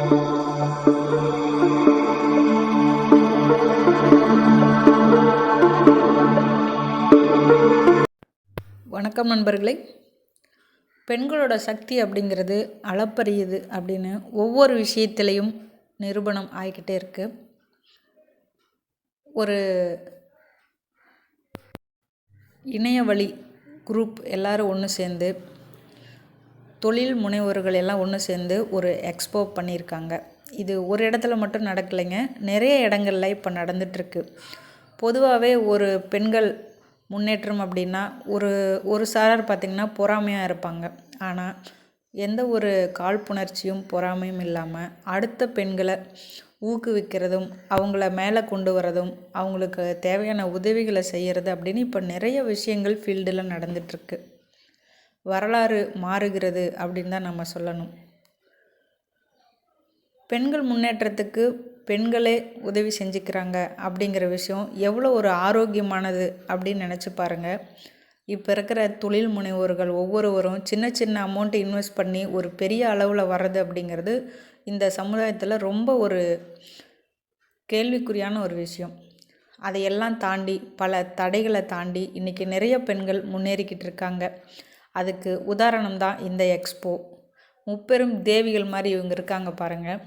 வணக்கம் நண்பர்களே. பெண்களோட சக்தி அப்படிங்கிறது அளப்பரியது அப்படின்னு ஒவ்வொரு விஷயத்திலையும் நிரூபணம் ஆகிக்கிட்டே இருக்கு. ஒரு இணையவழி குரூப் எல்லாரும் ஒன்று சேர்ந்து, தொழில் முனைவோர்கள் எல்லாம் ஒன்று சேர்ந்து ஒரு எக்ஸ்போ பண்ணியிருக்காங்க. இது ஒரு இடத்துல மட்டும் நடக்கலைங்க, நிறைய இடங்கள்ல இப்போ நடந்துகிட்ருக்கு. பொதுவாகவே ஒரு பெண்கள் முன்னேற்றம் அப்படின்னா ஒரு சாரார் பார்த்திங்கன்னா பொறாமையாக இருப்பாங்க. ஆனால் எந்த ஒரு காழ்ப்புணர்ச்சியும் பொறாமையும் இல்லாமல் அடுத்த பெண்களை ஊக்குவிக்கிறதும், அவங்கள மேலே கொண்டு வரதும், அவங்களுக்கு தேவையான உதவிகளை செய்கிறது அப்படின்னு இப்போ நிறைய விஷயங்கள் ஃபீல்டில் நடந்துகிட்ருக்கு. வரலாறு மாறுகிறது அப்படின்னு தான் நம்ம சொல்லணும். பெண்கள் முன்னேற்றத்துக்கு பெண்களே உதவி செஞ்சுக்கிறாங்க அப்படிங்கிற விஷயம் எவ்வளோ ஒரு ஆரோக்கியமானது அப்படின்னு நினச்சி பாருங்கள். இப்போ இருக்கிற தொழில் முனைவோர்கள் ஒவ்வொருவரும் சின்ன சின்ன அமௌண்ட்டு இன்வெஸ்ட் பண்ணி ஒரு பெரிய அளவில் வர்றது அப்படிங்கிறது இந்த சமுதாயத்தில் ரொம்ப ஒரு கேள்விக்குறியான ஒரு விஷயம். அதையெல்லாம் தாண்டி, பல தடைகளை தாண்டி இன்றைக்கி நிறைய பெண்கள் முன்னேறிக்கிட்டு இருக்காங்க. அதுக்கு உதாரணம் தான் இந்த எக்ஸ்போ. முப்பெரும் தேவிகள் மாதிரி இவங்க இருக்காங்க பாருங்கள்.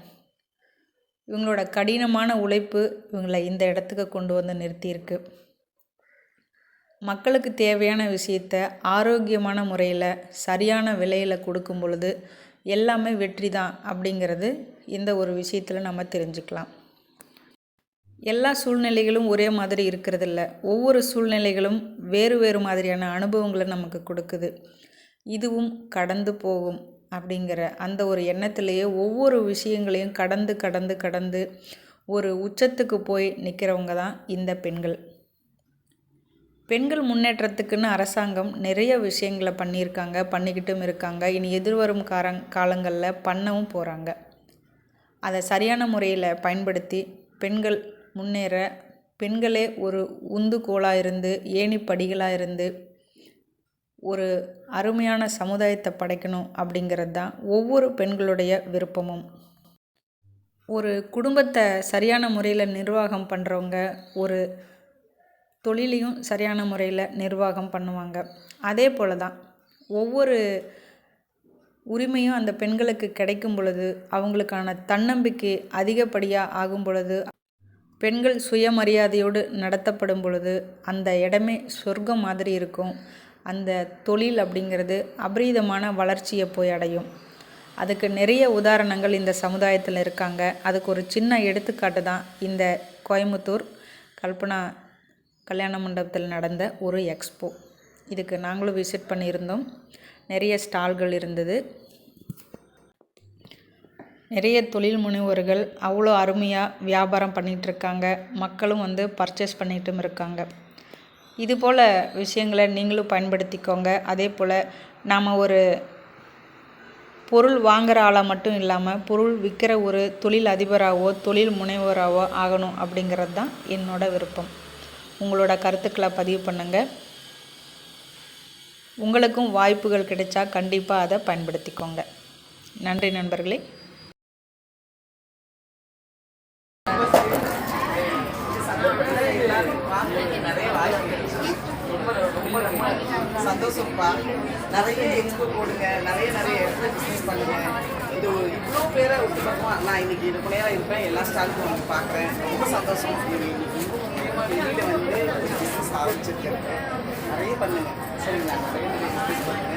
இவங்களோட கடினமான உழைப்பு இவங்களை இந்த இடத்துக்கு கொண்டு வந்து நிறுத்தியிருக்கு. மக்களுக்கு தேவையான விஷயத்தை ஆரோக்கியமான முறையில் சரியான விலையில் கொடுக்கும் பொழுது எல்லாமே வெற்றி தான் அப்படிங்கிறது இந்த ஒரு விஷயத்தில் நம்ம தெரிஞ்சுக்கலாம். எல்லா சூழ்நிலைகளும் ஒரே மாதிரி இருக்கிறதில்ல. ஒவ்வொரு சூழ்நிலைகளும் வேறு வேறு மாதிரியான அனுபவங்களை நமக்கு கொடுக்குது. இதுவும் கடந்து போகும் அப்படிங்கிற அந்த ஒரு எண்ணத்திலேயே ஒவ்வொரு விஷயங்களையும் கடந்து கடந்து கடந்து ஒரு உச்சத்துக்கு போய் நிற்கிறவங்க தான் இந்த பெண்கள். பெண்கள் முன்னேற்றத்துக்குன்னு அரசாங்கம் நிறைய விஷயங்களை பண்ணியிருக்காங்க, பண்ணிக்கிட்டும் இருக்காங்க. இனி எதிர்வரும் காலங்களில் பண்ணவும் போகிறாங்க. அதை சரியான முறையில் பயன்படுத்தி பெண்கள் முன்னேற, பெண்களே ஒரு உந்துகோலாக இருந்து, ஏணிப்படிகளாக இருந்து ஒரு அருமையான சமுதாயத்தை படைக்கணும் அப்படிங்கிறது தான் ஒவ்வொரு பெண்களுடைய விருப்பமும். ஒரு குடும்பத்தை சரியான முறையில் நிர்வாகம் பண்ணுறவங்க ஒரு தொழிலையும் சரியான முறையில் நிர்வாகம் பண்ணுவாங்க. அதே போல் தான் ஒவ்வொரு உரிமையும் அந்த பெண்களுக்கு கிடைக்கும் பொழுது, அவங்களுக்கான தன்னம்பிக்கை அதிகப்படியாக ஆகும் பொழுது, பெண்கள் சுயமரியாதையோடு நடத்தப்படும் பொழுது அந்த இடமே சொர்க்கம் மாதிரி இருக்கும். அந்த தொழில் அப்படிங்கிறது அபரீதமான வளர்ச்சியை போய் அடையும். அதுக்கு நிறைய உதாரணங்கள் இந்த சமுதாயத்தில் இருக்காங்க. அதுக்கு ஒரு சின்ன எடுத்துக்காட்டு தான் இந்த கோயம்புத்தூர் கல்பனா கல்யாண மண்டபத்தில் நடந்த ஒரு எக்ஸ்போ. இதுக்கு நாங்களும் விசிட் பண்ணியிருந்தோம். நிறைய ஸ்டால்கள் இருந்தது. நிறைய தொழில் முனைவோர்கள் அவ்வளோ அருமையாக வியாபாரம் பண்ணிகிட்ருக்காங்க. மக்களும் வந்து பர்ச்சேஸ் பண்ணிட்டும் இருக்காங்க. இதுபோல் விஷயங்களை நீங்களும் பயன்படுத்திக்கோங்க. அதே போல் நாம் ஒரு பொருள் வாங்குகிற ஆளாக மட்டும் இல்லாமல் பொருள் விற்கிற ஒரு தொழில் அதிபராகவோ தொழில் முனைவோராகவோ ஆகணும் அப்படிங்கிறது தான் என்னோட விருப்பம். உங்களோட கருத்துக்களை பதிவு பண்ணுங்கள். உங்களுக்கும் வாய்ப்புகள் கிடைச்சா கண்டிப்பாக அதை பயன்படுத்திக்கோங்க. நன்றி நண்பர்களே. சந்தோஷம்ப்பா. நிறைய எக்ஸ்போ போடுங்க, நிறைய இடத்துல பிஸ்னஸ் பண்ணுங்க. இது இவ்வளோ பேரை ஒட்டுமொத்தமாக நான் இன்னைக்கு இது நேரம் இருப்பேன், எல்லா ஸ்டாலுக்கும் வந்து பார்க்குறேன். ரொம்ப சந்தோஷம். மூலமாக வெளியில் வந்து ஒரு பிஸ்னஸ் ஆரம்பிச்சிருக்கேன். நிறைய பண்ணுங்க சரிங்களா? நிறைய பிஸ்னஸ் பண்ணுங்க.